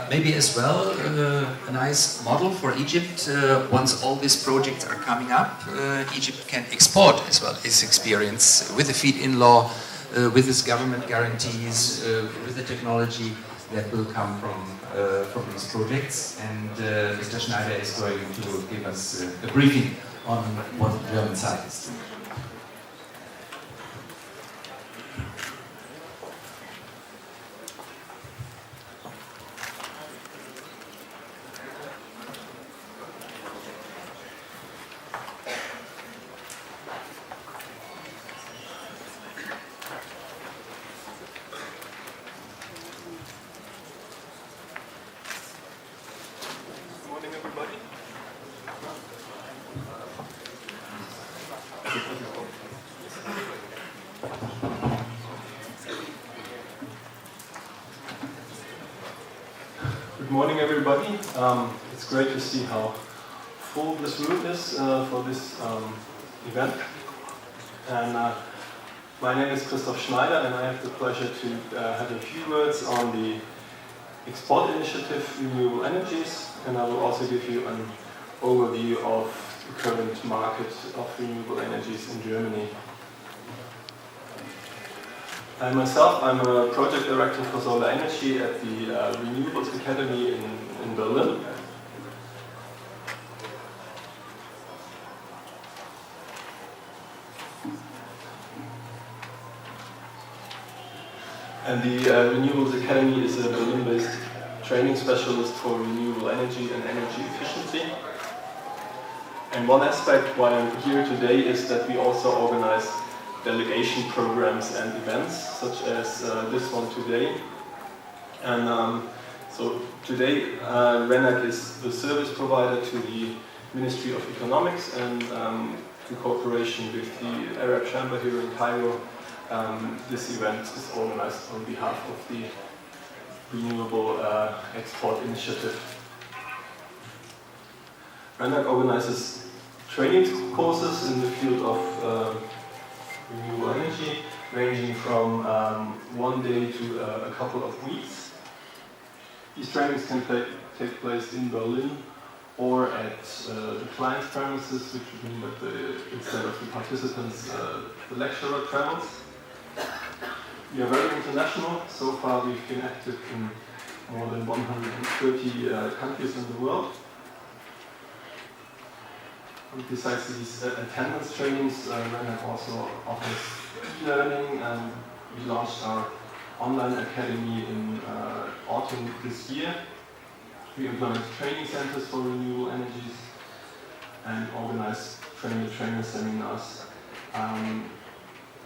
Maybe as well a nice model for Egypt. Once all these projects are coming up, Egypt can export as well its experience with the feed-in law, with its government guarantees, with the technology that will come from these projects. And Mr. Schneider is going to give us a briefing on what the German side is doing. Good morning, everybody. It's great to see how full this room is for this event. And my name is Christoph Schneider, and I have the pleasure to have a few words on the export initiative Renewable Energies, and I will also give you an overview of the current market of renewable energies in Germany. Myself, I'm a project director for solar energy at the Renewables Academy in Berlin. And the Renewables Academy is a Berlin-based training specialist for renewable energy and energy efficiency. And one aspect why I'm here today is that we also organize delegation programs and events, such as this one today. And so today, RENAC is the service provider to the Ministry of Economics, and in cooperation with the Arab Chamber here in Cairo, this event is organized on behalf of the Renewable Export Initiative. RENAC organizes training courses in the field of renewable energy, ranging from one day to a couple of weeks. These trainings can take place in Berlin or at the client's premises, which would mean that instead of the participants, the lecturer travels. We are very international. So far we've been active in more than 130 countries in the world. Besides these attendance trainings, RENAC also offers e-learning, and we launched our online academy in autumn this year. We implement training centers for renewable energies and organize train-the-trainer seminars.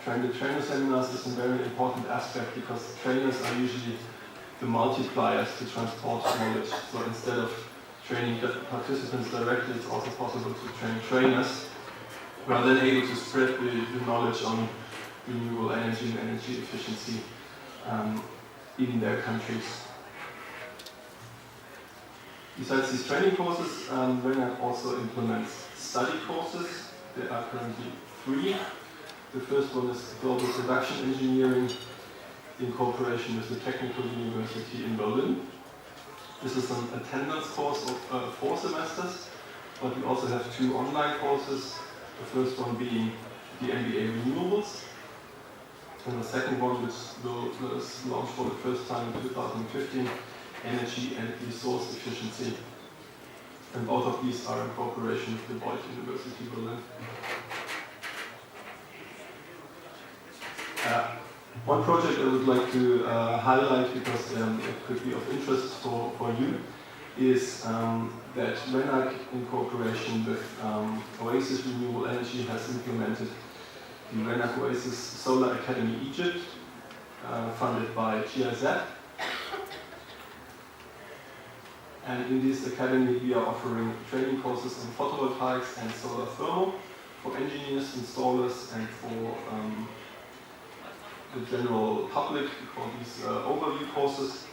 Train-the-trainer seminars is a very important aspect because trainers are usually the multipliers to transport knowledge. So instead of training participants directly, it's also possible to train trainers who are then able to spread the knowledge on renewable energy and energy efficiency in their countries. Besides these training courses, RENAC also implements study courses. There are currently 3. The first one is Global Production Engineering in cooperation with the Technical University in Berlin. This is an attendance course of 4 semesters, but we also have 2 online courses. The first one being the MBA Renewables, and the second one, which was launched for the first time in 2015, Energy and Resource Efficiency. And both of these are in cooperation with the Beuth University Berlin. One project I would like to highlight, because it could be of interest for you, is that RENAC, in cooperation with Oasis Renewable Energy, has implemented the RENAC Oasis Solar Academy Egypt, funded by GIZ. And in this academy we are offering training courses in photovoltaics and solar thermal for engineers, installers, and for the general public. We call these overview courses.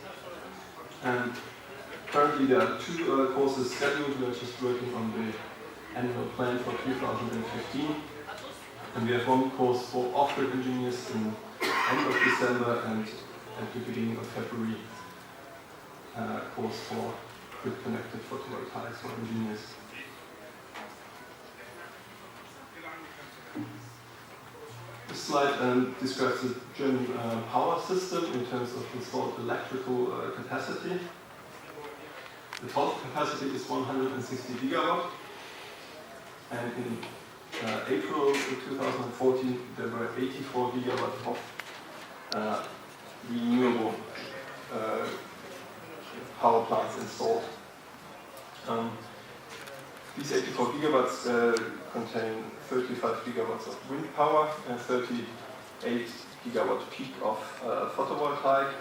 And currently there are 2 courses scheduled. We are just working on the annual plan for 2015. And we have 1 course for off-grid engineers in end of December and at the beginning of February. course for grid-connected photovoltaics for engineers. This slide describes the German power system in terms of installed electrical capacity. The total capacity is 160 gigawatt, and in April 2014 there were 84 gigawatt of renewable power plants installed. These 84 gigawatts contain 35 gigawatts of wind power and 38 gigawatt peak of photovoltaic.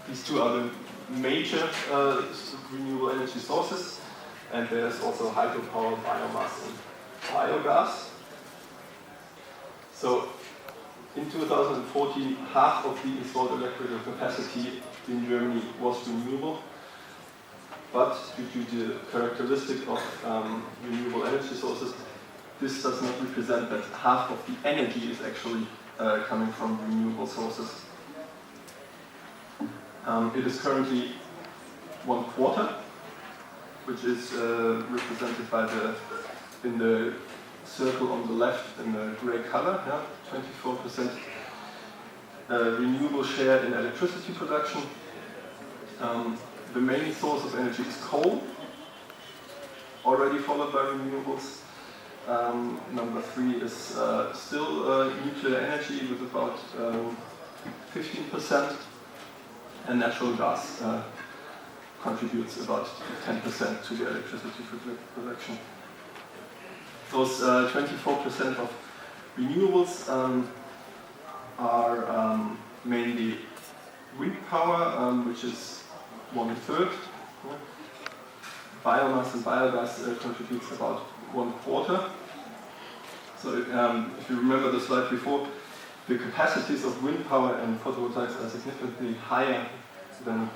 These two are the major renewable energy sources, and there's also hydropower, biomass, and biogas. So in 2014, half of the installed electrical capacity in Germany was renewable, but due to the characteristic of renewable energy sources, this does not represent that half of the energy is actually coming from renewable sources. It is currently 1/4, which is represented by in the circle on the left in the gray color, 24% renewable share in electricity production. The main source of energy is coal, already followed by renewables. Number 3 is still nuclear energy with about 15%, and natural gas contributes about 10% to the electricity production. Those 24% of renewables are mainly wind power, which is 1/3. Biomass and biogas contributes about 1/4. So if you remember the slide before, the capacities of wind power and photovoltaics are significantly higher than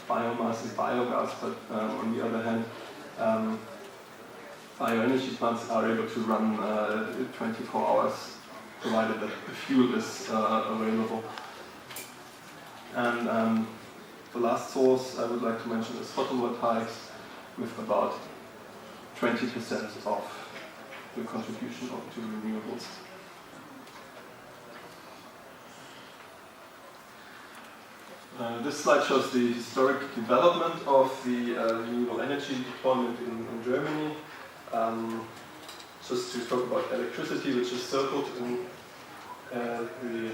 biomass and biogas, but on the other hand, bioenergy plants are able to run 24 hours, provided that the fuel is available. And the last source I would like to mention is photovoltaics, with about 20% of the contribution to renewables. This slide shows the historic development of the renewable energy deployment in Germany. Just to talk about electricity, which is circled in the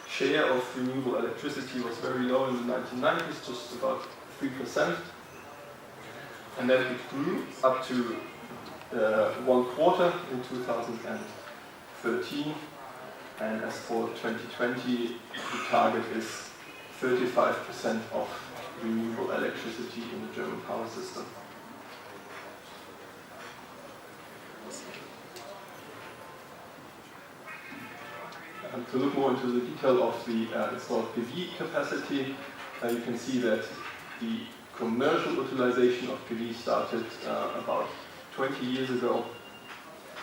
share of renewable electricity was very low in the 1990s, just about 3%. And then it grew up to 1/4 in 2013. And as for 2020, the target is 35% of renewable electricity in the German power system. To look more into the detail of the installed PV capacity, you can see that the commercial utilization of PV started about 20 years ago,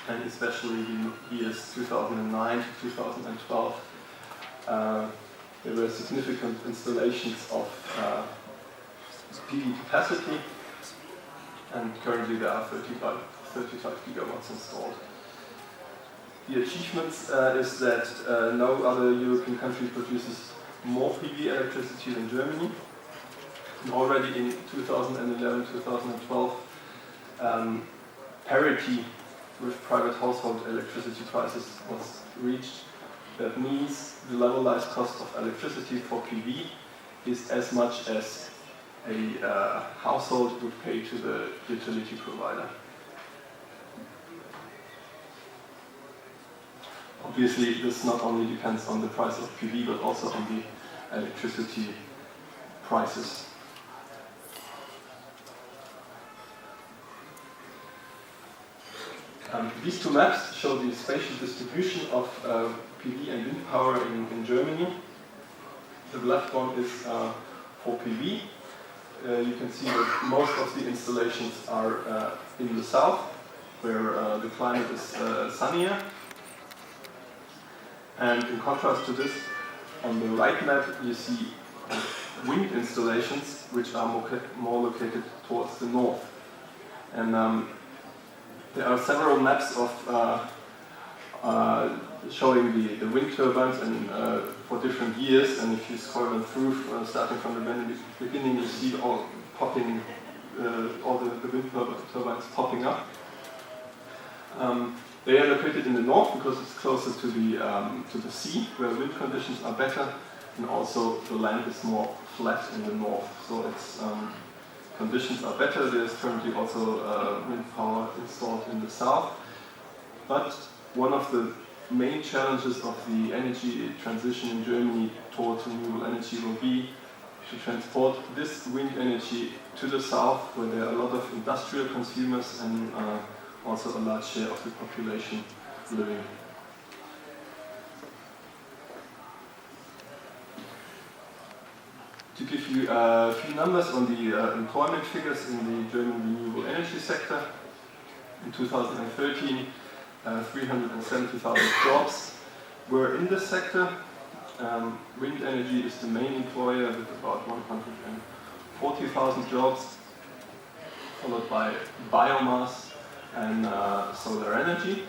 and especially in years 2009 to 2012. There were significant installations of PV capacity, and currently there are 35 gigawatts installed. The achievements is that no other European country produces more PV electricity than Germany. And already in 2011-2012, parity with private household electricity prices was reached. That means the levelized cost of electricity for PV is as much as a household would pay to the utility provider. Obviously, this not only depends on the price of PV, but also on the electricity prices. These two maps show the spatial distribution of PV and wind power in Germany. The left one is for PV. You can see that most of the installations are in the south, where the climate is sunnier. And in contrast to this, on the right map, you see wind installations which are more located towards the north. And there are several maps of showing the wind turbines and for different years, and if you scroll them through, starting from the beginning, you see all popping, all the wind turbines popping up. They are located in the north because it's closer to the sea, where wind conditions are better, and also the land is more flat in the north, so its conditions are better. There's currently also wind power installed in the south, but one of the main challenges of the energy transition in Germany towards renewable energy will be to transport this wind energy to the south, where there are a lot of industrial consumers and also a large share of the population living. To give you a few numbers on the employment figures in the German renewable energy sector, in 2013, 370,000 jobs were in this sector. Wind energy is the main employer with about 140,000 jobs, followed by biomass and solar energy.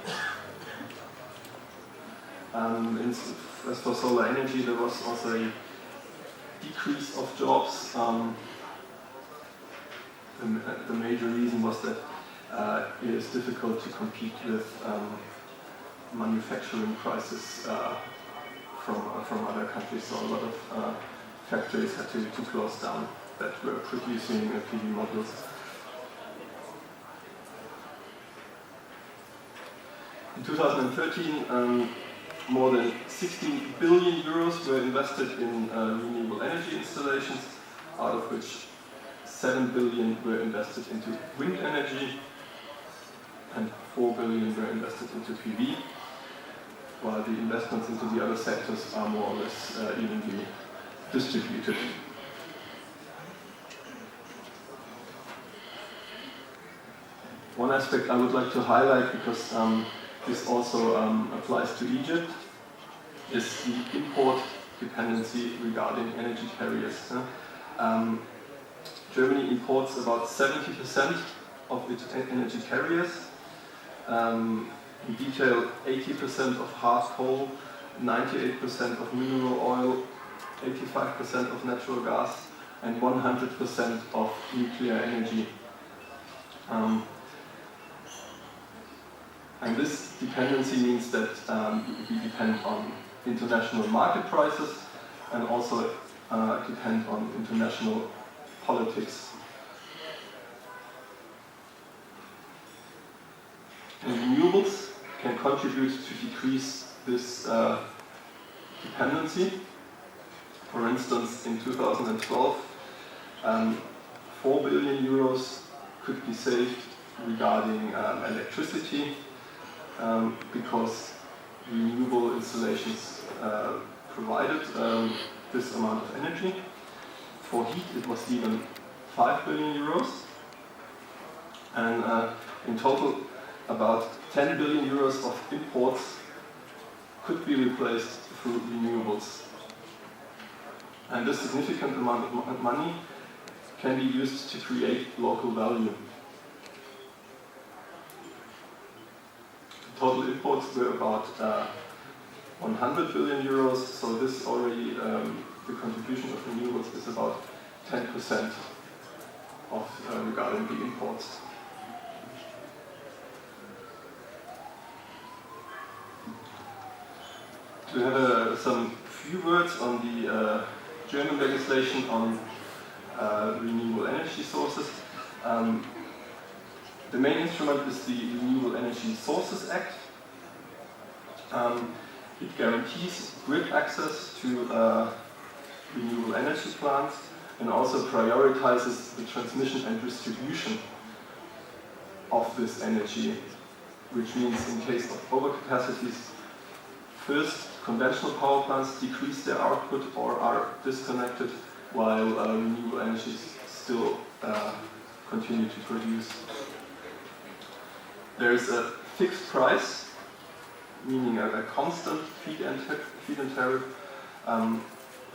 As for solar energy, there was also a decrease of jobs. The major reason was that it is difficult to compete with manufacturing prices from other countries. So a lot of factories had to close down that were producing PV modules. In 2013, more than 16 billion euros were invested in renewable energy installations, out of which 7 billion were invested into wind energy and 4 billion were invested into PV, while the investments into the other sectors are more or less evenly distributed. One aspect I would like to highlight, because this also applies to Egypt, is the import dependency regarding energy carriers. Germany imports about 70% of its energy carriers. In detail, 80% of hard coal, 98% of mineral oil, 85% of natural gas, and 100% of nuclear energy. And this dependency means that we depend on international market prices and also depend on international politics. And renewables can contribute to decrease this dependency. For instance, in 2012, 4 billion euros could be saved regarding electricity, because renewable installations provided this amount of energy. For heat, it was even 5 billion euros. And in total, about 10 billion euros of imports could be replaced through renewables. And this significant amount of money can be used to create local value. Total imports were about 100 billion euros, so this already, the contribution of renewables is about 10% of regarding the imports. To have some few words on the German legislation on renewable energy sources. The main instrument is the Renewable Energy Sources Act. It guarantees grid access to renewable energy plants and also prioritizes the transmission and distribution of this energy, which means in case of overcapacities, first conventional power plants decrease their output or are disconnected, while renewable energies still continue to produce. There is a fixed price, meaning a constant feed-in tariff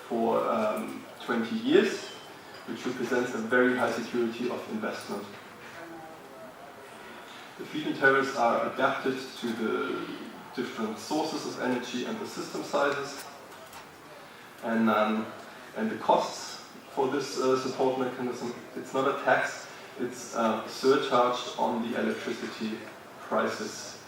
for 20 years, which represents a very high security of investment. The feed-in tariffs are adapted to the different sources of energy and the system sizes. And the costs for this support mechanism, it's not a tax, it's surcharged on the electricity prices